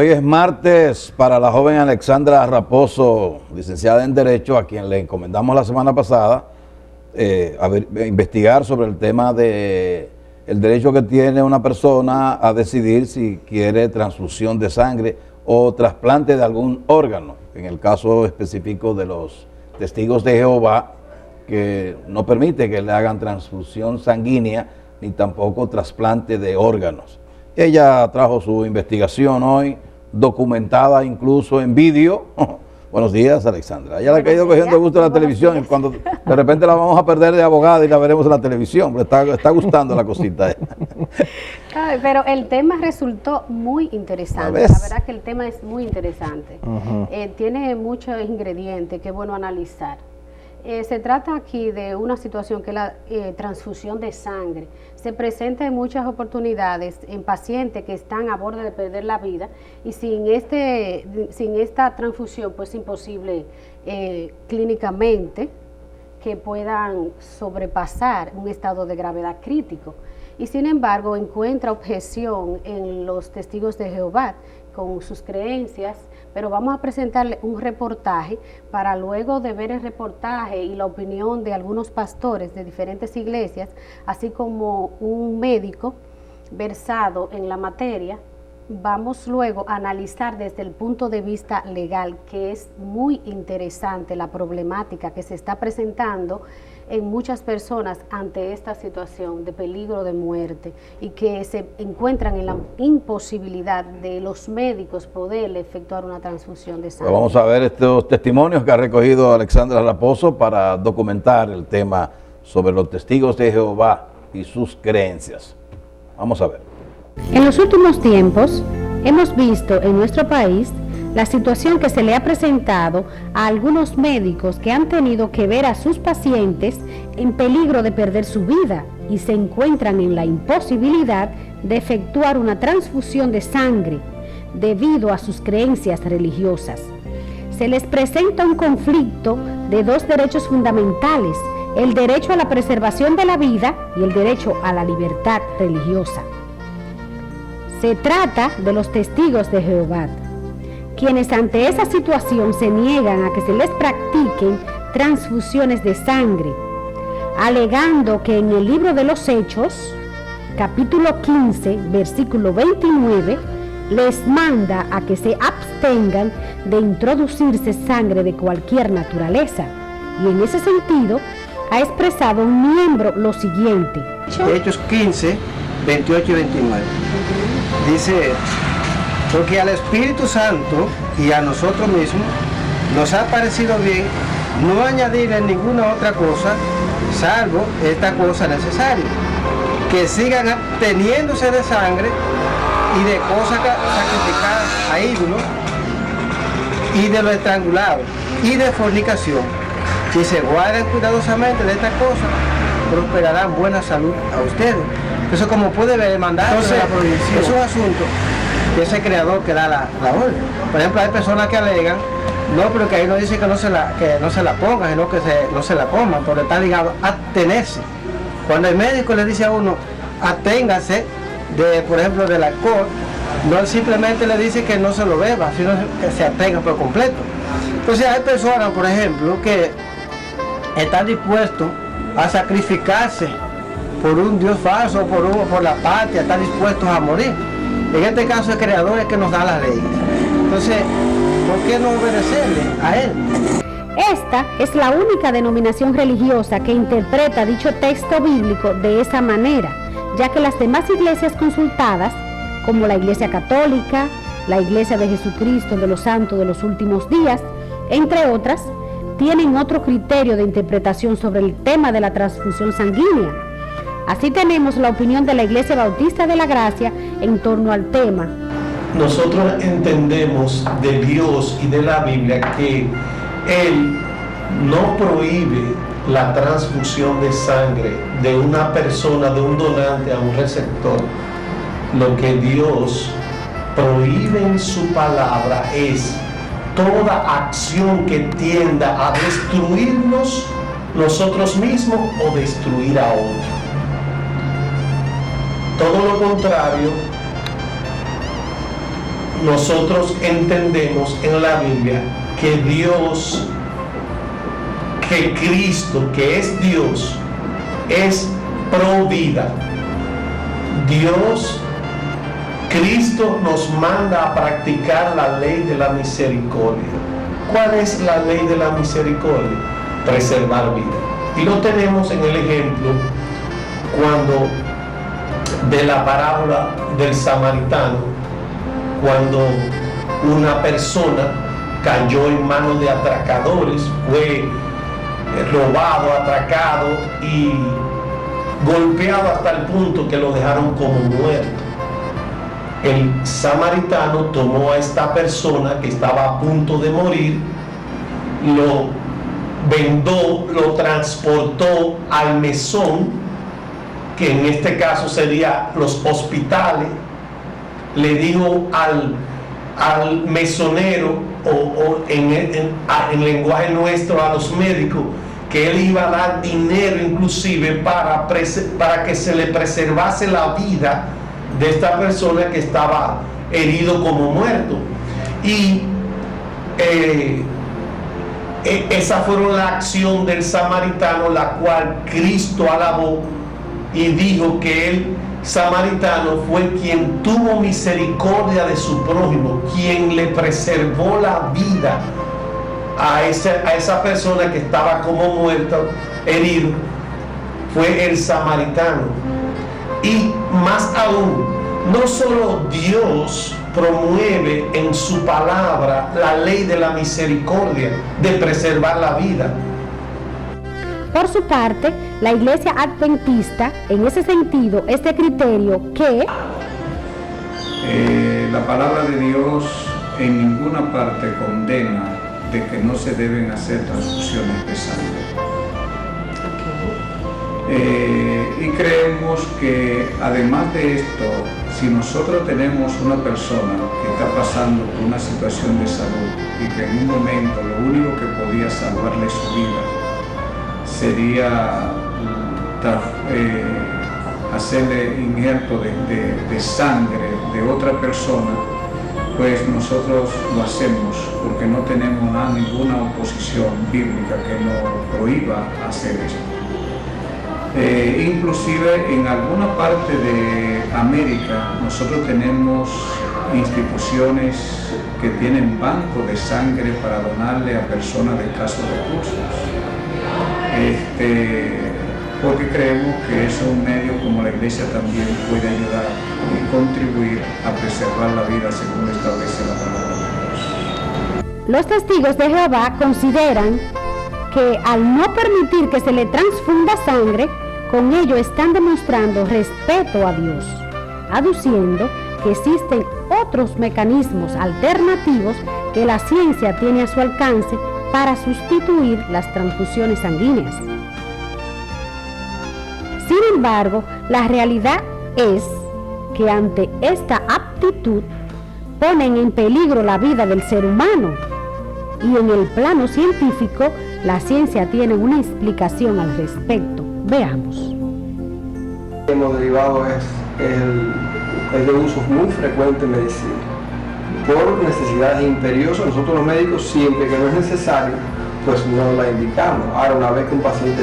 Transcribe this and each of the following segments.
Hoy es martes para la joven Alexandra Raposo, licenciada en Derecho, a quien le encomendamos la semana pasada investigar sobre el tema de el derecho que tiene una persona a decidir si quiere transfusión de sangre o trasplante de algún órgano. En el caso específico de los testigos de Jehová, que no permite que le hagan transfusión sanguínea ni tampoco trasplante de órganos. Ella trajo su investigación hoy, documentada incluso en vídeo. Buenos días, Alexandra. Ella le ha caído cogiendo gusto a la televisión y cuando de repente la vamos a perder de abogada y la veremos en la televisión. Está gustando la cosita. Ay, pero el tema resultó muy interesante. La verdad que el tema es muy interesante. Tiene muchos ingredientes que es bueno analizar. Se trata aquí de una situación que es la transfusión de sangre. Se presenta en muchas oportunidades en pacientes que están a borde de perder la vida y sin esta transfusión pues es imposible clínicamente que puedan sobrepasar un estado de gravedad crítico. Y sin embargo encuentra objeción en los testigos de Jehová con sus creencias, pero vamos a presentarle un reportaje para luego de ver el reportaje y la opinión de algunos pastores de diferentes iglesias, así como un médico versado en la materia, vamos luego a analizar desde el punto de vista legal, que es muy interesante la problemática que se está presentando en muchas personas ante esta situación de peligro de muerte y que se encuentran en la imposibilidad de los médicos poder efectuar una transfusión de sangre. Vamos a ver estos testimonios que ha recogido Alexandra Raposo para documentar el tema sobre los testigos de Jehová y sus creencias. Vamos a ver. En los últimos tiempos hemos visto en nuestro país la situación que se le ha presentado a algunos médicos que han tenido que ver a sus pacientes en peligro de perder su vida y se encuentran en la imposibilidad de efectuar una transfusión de sangre debido a sus creencias religiosas. Se les presenta un conflicto de dos derechos fundamentales, el derecho a la preservación de la vida y el derecho a la libertad religiosa. Se trata de los testigos de Jehová, quienes ante esa situación se niegan a que se les practiquen transfusiones de sangre, alegando que en el libro de los Hechos, capítulo 15, versículo 29, les manda a que se abstengan de introducirse sangre de cualquier naturaleza. Y en ese sentido, ha expresado un miembro lo siguiente. Hechos 15, 28 y 29. Dice: porque al Espíritu Santo y a nosotros mismos nos ha parecido bien no añadirle ninguna otra cosa salvo esta cosa necesaria, que sigan absteniéndose de sangre y de cosas sacrificadas a ídolos y de lo estrangulado y de fornicación. Si se guardan cuidadosamente de estas cosas, prosperarán buena salud a ustedes. Eso, como puede ver, el mandato de la prohibición es un asunto que ese creador que da la orden. Por ejemplo, hay personas que alegan, no, pero que ahí no dice que no se la pongan, sino que no se la coman, porque está ligado a abstenerse. Cuando el médico le dice a uno, absténgase de, por ejemplo, del alcohol, no simplemente le dice que no se lo beba, sino que se abstenga por completo. Entonces hay personas, por ejemplo, que están dispuestos a sacrificarse por un Dios falso, por la patria, están dispuestos a morir. En este caso el creador es que nos da las leyes. Entonces, ¿por qué no obedecerle a él? Esta es la única denominación religiosa que interpreta dicho texto bíblico de esa manera, ya que las demás iglesias consultadas, como la Iglesia Católica, la Iglesia de Jesucristo de los Santos de los Últimos Días, entre otras, tienen otro criterio de interpretación sobre el tema de la transfusión sanguínea. Así tenemos la opinión de la Iglesia Bautista de la Gracia en torno al tema. Nosotros entendemos de Dios y de la Biblia que Él no prohíbe la transfusión de sangre de una persona, de un donante a un receptor. Lo que Dios prohíbe en su palabra es toda acción que tienda a destruirnos nosotros mismos o destruir a otros. Todo lo contrario, nosotros entendemos en la Biblia que Dios, que Cristo, que es Dios, es pro vida. Dios, Cristo nos manda a practicar la ley de la misericordia. ¿Cuál es la ley de la misericordia? Preservar vida. Y lo tenemos en el ejemplo cuando de la parábola del samaritano, cuando una persona cayó en manos de atracadores, fue robado, atracado y golpeado hasta el punto que lo dejaron como muerto. El samaritano tomó a esta persona que estaba a punto de morir, lo vendó, lo transportó al mesón, que en este caso sería los hospitales. Le dijo al mesonero, o en lenguaje nuestro, a los médicos, que él iba a dar dinero inclusive para que se le preservase la vida de esta persona que estaba herido como muerto. Y esa fue la acción del samaritano, la cual Cristo alabó y dijo que el samaritano fue quien tuvo misericordia de su prójimo, quien le preservó la vida a esa persona que estaba como muerta, herido, fue el samaritano. Y más aún, no solo Dios promueve en su palabra la ley de la misericordia, de preservar la vida. Por su parte, la Iglesia Adventista, en ese sentido, este criterio que la palabra de Dios en ninguna parte condena de que no se deben hacer transfusiones de sangre. Y creemos que además de esto, si nosotros tenemos una persona que está pasando por una situación de salud y que en un momento lo único que podía salvarle su vida sería hacerle injerto de sangre de otra persona, pues nosotros lo hacemos porque no tenemos ninguna oposición bíblica que nos prohíba hacer esto. Inclusive en alguna parte de América nosotros tenemos instituciones que tienen bancos de sangre para donarle a personas de escasos recursos, porque creemos que eso es un medio como la Iglesia también puede ayudar y contribuir a preservar la vida según establece la palabra de Dios. los testigos de Jehová consideran que al no permitir que se le transfunda sangre, con ello están demostrando respeto a Dios, aduciendo que existen otros mecanismos alternativos que la ciencia tiene a su alcance para sustituir las transfusiones sanguíneas. Sin embargo, la realidad es que ante esta aptitud ponen en peligro la vida del ser humano, y en el plano científico la ciencia tiene una explicación al respecto. Veamos. El hemoderivado es de uso muy frecuente en medicina. Por necesidades imperiosas, nosotros los médicos, siempre que no es necesario, pues no la indicamos. Ahora, una vez que un paciente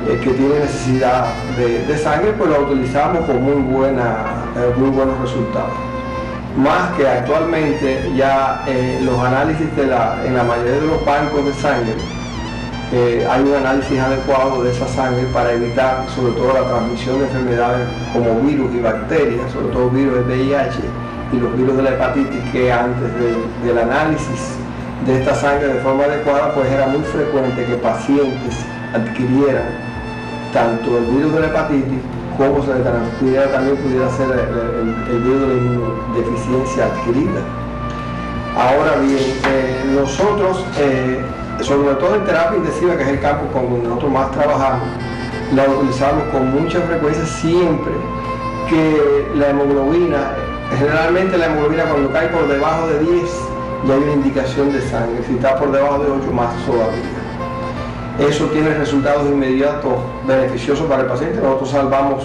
que tiene necesidad de sangre, pues la utilizamos con muy buenos resultados. Más que actualmente ya los análisis en la mayoría de los bancos de sangre, hay un análisis adecuado de esa sangre para evitar sobre todo la transmisión de enfermedades como virus y bacterias, sobre todo virus del VIH y los virus de la hepatitis, que antes del análisis de esta sangre de forma adecuada, pues era muy frecuente que pacientes adquirieran tanto el virus de la hepatitis como se le transfiriera también pudiera ser el virus de la inmunodeficiencia adquirida. Ahora bien, nosotros, sobre todo en terapia intensiva, que es el campo con donde nosotros más trabajamos, la utilizamos con mucha frecuencia siempre que la hemoglobina, generalmente la hemoglobina cuando cae por debajo de 10 ya hay una indicación de sangre, si está por debajo de 8 más todavía. Eso tiene resultados inmediatos beneficiosos para el paciente. Nosotros salvamos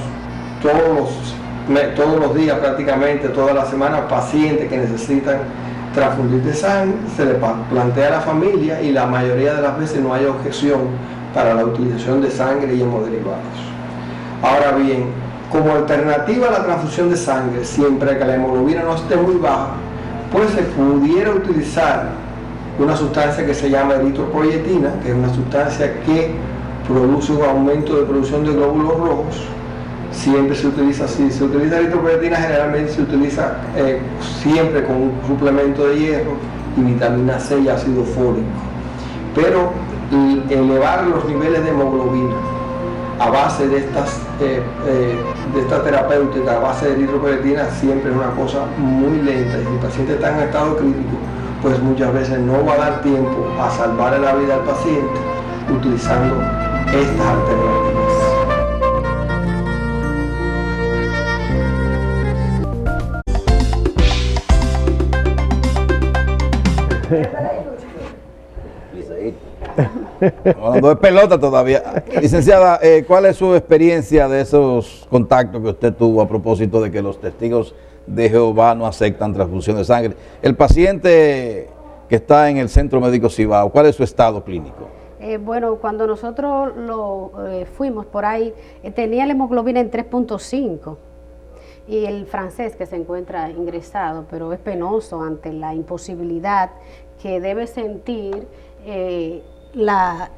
todos todos los días prácticamente, toda la semana, pacientes que necesitan transfundir de sangre, se le plantea a la familia y la mayoría de las veces no hay objeción para la utilización de sangre y hemoderivados. Ahora bien, como alternativa a la transfusión de sangre, siempre que la hemoglobina no esté muy baja, pues se pudiera utilizar una sustancia que se llama eritropoyetina, que es una sustancia que produce un aumento de producción de glóbulos rojos. Siempre se utiliza así. Se utiliza eritropoyetina, generalmente se utiliza siempre con un suplemento de hierro y vitamina C y ácido fólico. Pero elevar los niveles de hemoglobina a base de esta terapéutica, a base de eritropoyetina, siempre es una cosa muy lenta. Y si el paciente está en estado crítico, pues muchas veces no va a dar tiempo a salvarle la vida al paciente utilizando estas alternativas. Hablando de pelota todavía. Licenciada, ¿cuál es su experiencia de esos contactos que usted tuvo a propósito de que los testigos de Jehová no aceptan transfusión de sangre? El paciente que está en el Centro Médico Cibao, ¿cuál es su estado clínico? Bueno, cuando nosotros fuimos por ahí, tenía la hemoglobina en 3.5 y el francés que se encuentra ingresado, pero es penoso ante la imposibilidad que debe sentir la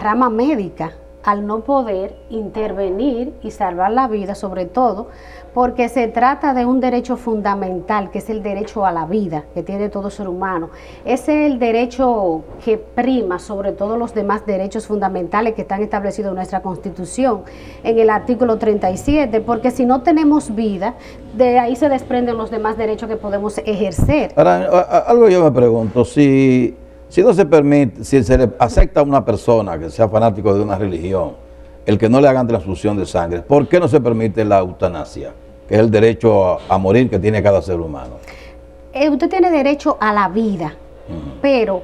rama médica al no poder intervenir y salvar la vida, sobre todo porque se trata de un derecho fundamental, que es el derecho a la vida que tiene todo ser humano. Ese es el derecho que prima sobre todos los demás derechos fundamentales que están establecidos en nuestra Constitución, en el artículo 37, porque si no tenemos vida, de ahí se desprenden los demás derechos que podemos ejercer. Ahora, algo yo me pregunto, si no se permite, si se le acepta a una persona que sea fanático de una religión, el que no le hagan transfusión de sangre, ¿por qué no se permite la eutanasia, que es el derecho a morir que tiene cada ser humano? Usted tiene derecho a la vida, pero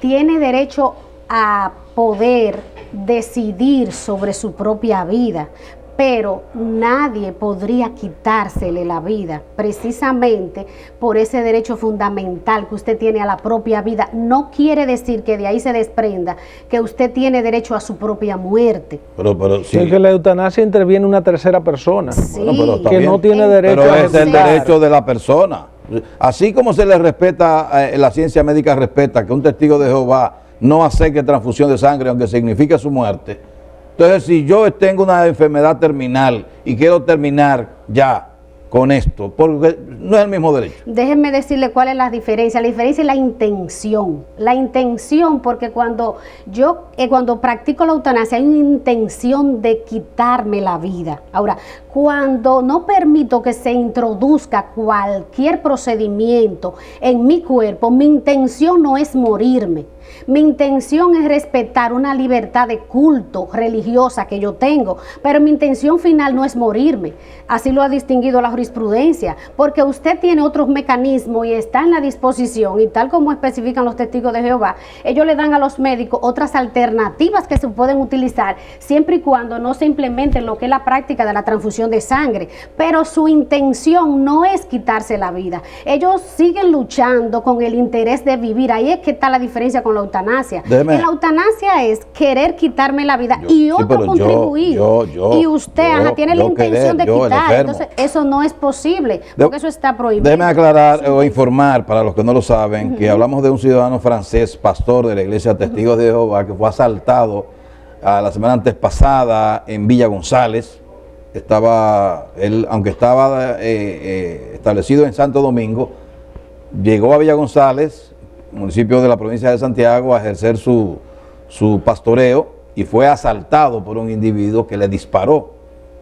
tiene derecho a poder decidir sobre su propia vida, pero nadie podría quitársele la vida, precisamente por ese derecho fundamental que usted tiene a la propia vida. No quiere decir que de ahí se desprenda que usted tiene derecho a su propia muerte. Pero sí. Es que la eutanasia interviene una tercera persona, Sí. Bueno, que no tiene derecho pero a es el ejecutar. derecho de la persona. Así como se le respeta, la ciencia médica respeta que un testigo de Jehová no acepte transfusión de sangre aunque signifique su muerte. Entonces, si yo tengo una enfermedad terminal y quiero terminar ya con esto, porque no es el mismo derecho. Déjenme decirle cuál es la diferencia. La diferencia es la intención. La intención, porque cuando practico la eutanasia hay una intención de quitarme la vida. Ahora, cuando no permito que se introduzca cualquier procedimiento en mi cuerpo, mi intención no es morirme. Mi intención es respetar una libertad de culto religiosa que yo tengo, pero mi intención final no es morirme. Así lo ha distinguido la jurisprudencia, porque usted tiene otros mecanismos y está en la disposición, y tal como especifican los testigos de Jehová, ellos le dan a los médicos otras alternativas que se pueden utilizar, siempre y cuando no se implemente lo que es la práctica de la transfusión de sangre, pero su intención no es quitarse la vida. Ellos siguen luchando con el interés de vivir. Ahí es que está la diferencia con la eutanasia. La eutanasia es querer quitarme la vida y otro contribuir. Y usted tiene la intención de quitar. Entonces, eso no es posible, porque eso está prohibido. Déjeme aclarar o informar para los que no lo saben, que hablamos de un ciudadano francés, pastor de la iglesia Testigos de Jehová, que fue asaltado la semana antes pasada en Villa González. Aunque estaba establecido en Santo Domingo, llegó a Villa González, municipio de la provincia de Santiago, a ejercer su pastoreo y fue asaltado por un individuo que le disparó.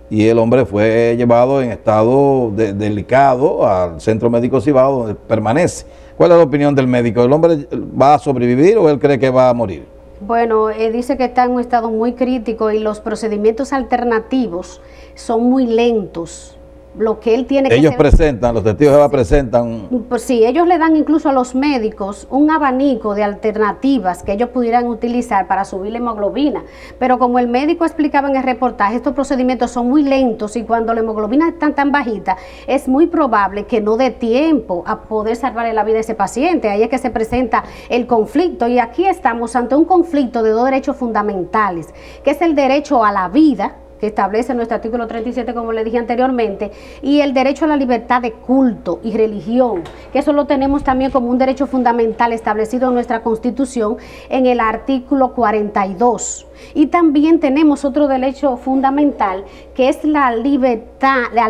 Y el hombre fue llevado en estado delicado al Centro Médico Cibao, donde permanece. ¿Cuál es la opinión del médico? ¿El hombre va a sobrevivir o él cree que va a morir? Bueno, dice que está en un estado muy crítico y los procedimientos alternativos son muy lentos. lo que él tiene que ellos presentan, los testigos de Jehová presentan. Pues sí, ellos le dan incluso a los médicos un abanico de alternativas que ellos pudieran utilizar para subir la hemoglobina, pero como el médico explicaba en el reportaje, estos procedimientos son muy lentos y cuando la hemoglobina está tan bajita, es muy probable que no dé tiempo a poder salvarle la vida a ese paciente. Ahí es que se presenta el conflicto, y aquí estamos ante un conflicto de dos derechos fundamentales, que es el derecho a la vida, que establece nuestro artículo 37, como le dije anteriormente, y el derecho a la libertad de culto y religión, que eso lo tenemos también como un derecho fundamental establecido en nuestra Constitución en el artículo 42. Y también tenemos otro derecho fundamental, que es la libertad, la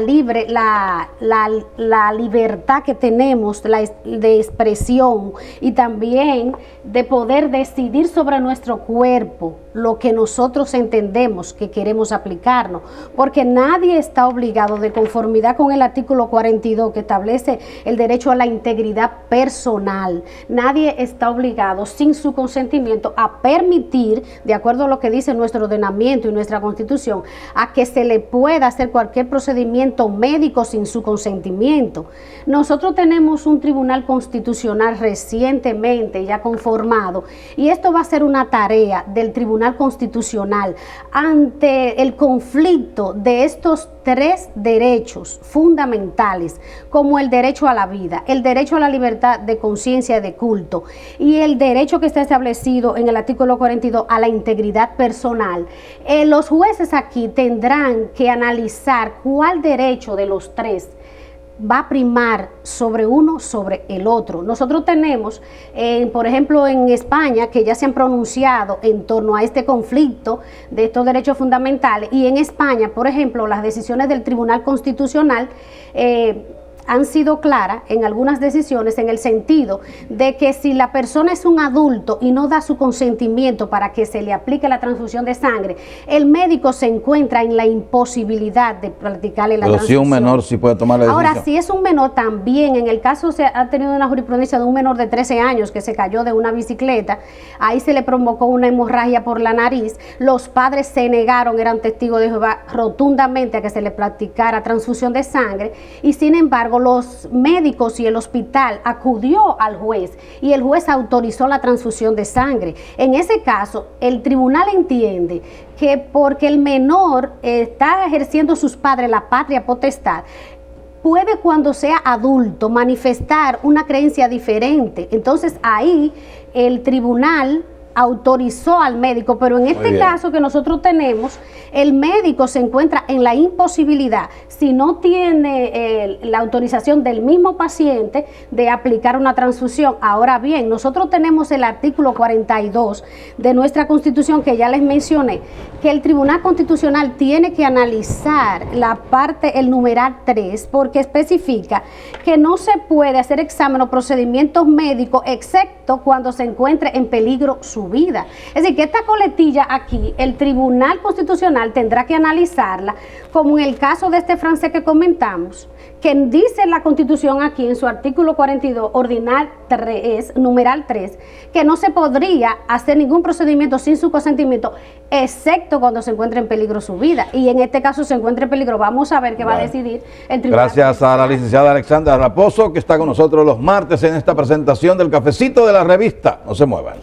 libertad que tenemos de expresión y también de poder decidir sobre nuestro cuerpo, lo que nosotros entendemos que queremos aplicarnos, porque nadie está obligado, de conformidad con el artículo 42 que establece el derecho a la integridad personal, nadie está obligado sin su consentimiento a permitir, de acuerdo a lo que dice nuestro ordenamiento y nuestra Constitución, a que se le pueda hacer cualquier procedimiento médico sin su consentimiento. Nosotros tenemos un tribunal constitucional recientemente ya conformado, y esto va a ser una tarea del Tribunal Constitucional ante el conflicto de estos tres derechos fundamentales, como el derecho a la vida, el derecho a la libertad de conciencia y de culto, y el derecho que está establecido en el artículo 42 a la integridad personal. Los jueces aquí tendrán que analizar cuál derecho de los tres va a primar sobre uno sobre el otro. Nosotros tenemos, por ejemplo, en España, que ya se han pronunciado en torno a este conflicto de estos derechos fundamentales, y en España, por ejemplo, las decisiones del Tribunal Constitucional han sido claras en algunas decisiones, en el sentido de que si la persona es un adulto y no da su consentimiento para que se le aplique la transfusión de sangre, el médico se encuentra en la imposibilidad de practicarle la transfusión. Pero si un menor sí puede tomar la decisión. Ahora, si es un menor también, en el caso se ha tenido una jurisprudencia de un menor de 13 años que se cayó de una bicicleta, ahí se le provocó una hemorragia por la nariz, los padres se negaron, eran testigos de Jehová, rotundamente a que se le practicara transfusión de sangre, y sin embargo los médicos y el hospital acudió al juez y el juez autorizó la transfusión de sangre. En ese caso, el tribunal entiende que porque el menor está ejerciendo sus padres la patria potestad, puede, cuando sea adulto, manifestar una creencia diferente. Entonces ahí el tribunal autorizó al médico, pero en este caso que nosotros tenemos, el médico se encuentra en la imposibilidad, si no tiene la autorización del mismo paciente, de aplicar una transfusión. Ahora bien, nosotros tenemos el artículo 42 de nuestra Constitución, que ya les mencioné, que el Tribunal Constitucional tiene que analizar la parte, el numeral 3, porque especifica que no se puede hacer examen o procedimientos médicos, excepto cuando se encuentre en peligro su vida. Es decir, que esta coletilla aquí, el Tribunal Constitucional tendrá que analizarla, como en el caso de este francés que comentamos, que dice la Constitución aquí en su artículo 42, ordinal 3, numeral 3, que no se podría hacer ningún procedimiento sin su consentimiento, excepto cuando se encuentre en peligro su vida. Y en este caso se encuentra en peligro. Vamos a ver qué va a decidir el Tribunal. Gracias a la licenciada Alexandra Raposo, que está con nosotros los martes en esta presentación del Cafecito de la Revista. No se muevan.